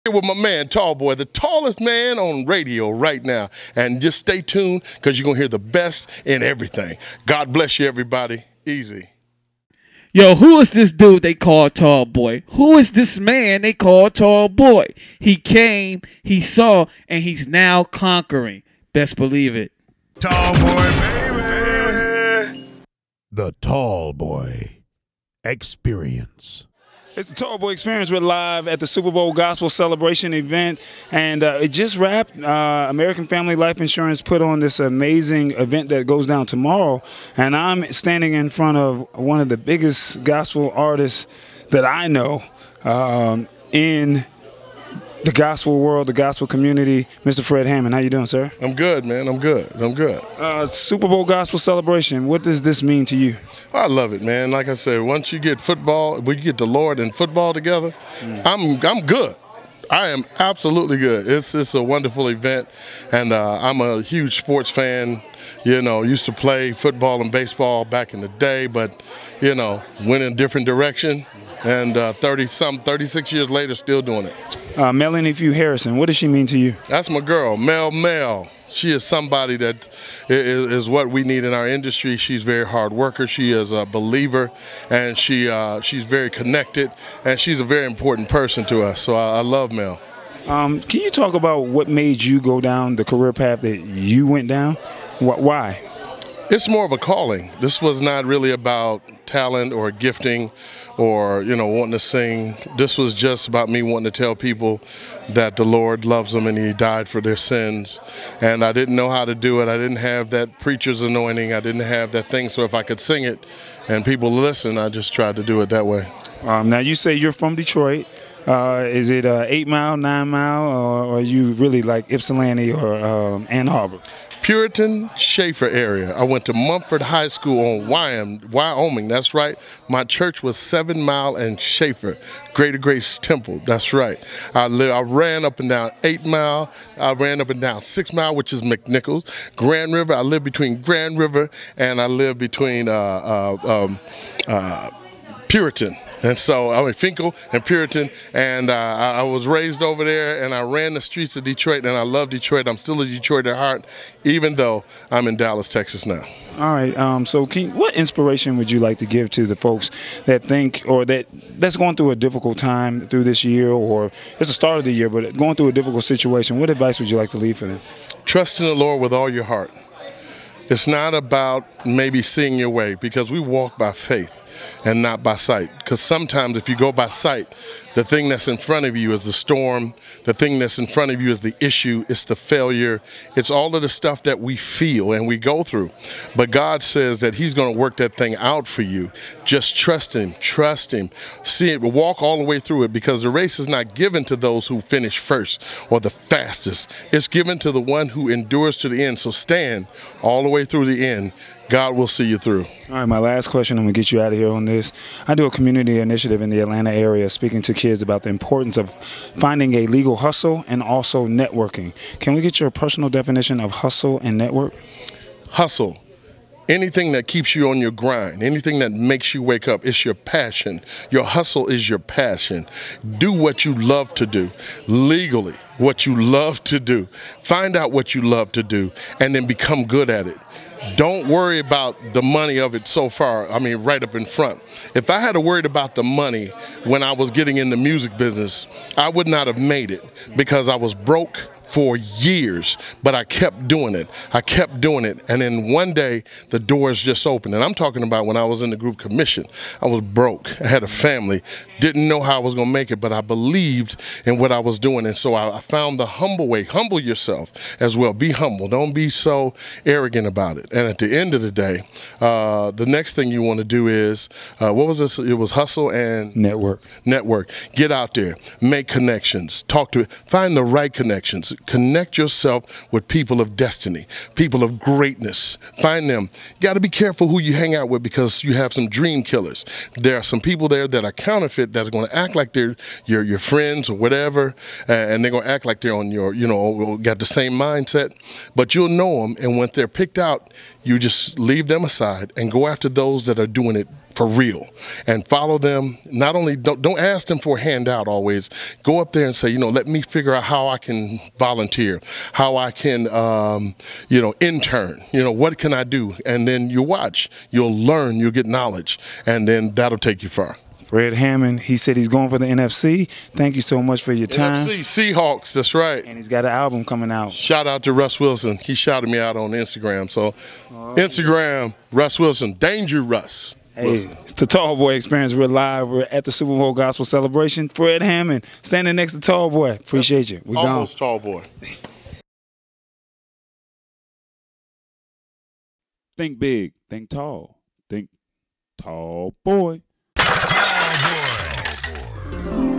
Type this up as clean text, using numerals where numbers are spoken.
Here with my man, Tall Boy, the tallest man on radio right now. And just stay tuned because you're going to hear the best in everything. God bless you, everybody. Easy. Yo, who is this dude they call Tall Boy? Who is this man they call Tall Boy? He came, he saw, and he's now conquering. Best believe it. Tall Boy, baby. The Tall Boy Experience. It's the Tall Boy Experience. We're live at the Super Bowl Gospel Celebration event, and it just wrapped. American Family Life Insurance put on this amazing event that goes down tomorrow, and I'm standing in front of one of the biggest gospel artists that I know in the gospel world, the gospel community, Mr. Fred Hammond. How you doing, sir? I'm good, man. I'm good. Super Bowl Gospel Celebration. What does this mean to you? I love it, man. Like I said, once you get football, when you get the Lord and football together, I'm good. I am absolutely good. It's a wonderful event, and I'm a huge sports fan. You know, used to play football and baseball back in the day, but, you know, went in a different direction. And 36 years later, still doing it. Melanie Few Harrison, what does she mean to you? That's my girl, Mel. She is somebody that is what we need in our industry. She's a very hard worker. She is a believer, and she's very connected, and she's a very important person to us. So I love Mel. Can you talk about what made you go down the career path that you went down? Why? It's more of a calling. This was not really about talent or gifting or, you know, wanting to sing. This was just about me wanting to tell people that the Lord loves them and he died for their sins. And I didn't know how to do it. I didn't have that preacher's anointing. I didn't have that thing. So if I could sing it and people listen, I just tried to do it that way. Now you say you're from Detroit. Is it 8 Mile, 9 Mile, or are you really like Ypsilanti or Ann Arbor? Puritan, Schaefer area. I went to Mumford High School on Wyoming. That's right. My church was 7 Mile and Schaefer, Greater Grace Temple. That's right. I ran up and down 8 Mile. I ran up and down 6 Mile, which is McNichols. Grand River. I lived between Grand River and I lived between Puritan. And so, I mean, Finkel and Puritan, and I was raised over there, and I ran the streets of Detroit, and I love Detroit. I'm still a Detroiter at heart, even though I'm in Dallas, Texas now. All right. So, what inspiration would you like to give to the folks that think, or that's going through a difficult time through this year, or it's the start of the year, but going through a difficult situation? What advice would you like to leave for them? Trust in the Lord with all your heart. It's not about maybe seeing your way, because we walk by faith and not by sight. Because sometimes if you go by sight, the thing that's in front of you is the storm. The thing that's in front of you is the issue. It's the failure. It's all of the stuff that we feel and we go through. But God says that he's going to work that thing out for you. Just trust him. Trust him. See it. Walk all the way through it, because the race is not given to those who finish first or the fastest. It's given to the one who endures to the end. So stand all the way through the end. God will see you through. All right, my last question, I'm going to get you out of here on this. I do a community initiative in the Atlanta area speaking to kids about the importance of finding a legal hustle and also networking. Can we get your personal definition of hustle and network? Hustle. Anything that keeps you on your grind, anything that makes you wake up, it's your passion. Your hustle is your passion. Do what you love to do, legally, what you love to do. Find out what you love to do, and then become good at it. Don't worry about the money of it so far, I mean, right up in front. If I had worried about the money when I was getting in the music business, I would not have made it, because I was broke for years, but I kept doing it. And then one day the doors just opened. And I'm talking about when I was in the group Commission. I was broke. I had a family. Didn't know how I was going to make it, but I believed in what I was doing. And so I found the humble way. Humble yourself as well. Be humble. Don't be so arrogant about it. And at the end of the day, the next thing you want to do is, what was this? It was hustle and network. Get out there. Make connections. Find the right connections. Connect yourself with people of destiny, people of greatness. Find them. You got to be careful who you hang out with, because you have some dream killers. There are some people there that are counterfeit, that are going to act like they're your friends or whatever, and they're going to act like they're on your, got the same mindset. But you'll know them, and when they're picked out, you just leave them aside and go after those that are doing it for real, and follow them. Not only don't ask them for a handout always. Go up there and say, let me figure out how I can volunteer, how I can, intern. What can I do? And then you watch, you'll learn, you'll get knowledge, and then that'll take you far. Fred Hammond, he said he's going for the NFC. Thank you so much for your time. NFC Seahawks, that's right. And he's got an album coming out. Shout out to Russ Wilson. He shouted me out on Instagram. So, Instagram, Russ Wilson, Danger Russ. Hey, it's the Tall Boy Experience. We're live. We're at the Super Bowl Gospel Celebration. Fred Hammond, standing next to Tall Boy. Appreciate you. We're almost gone. Tall Boy. Think big. Think tall. Think Tall Boy. Tall boy.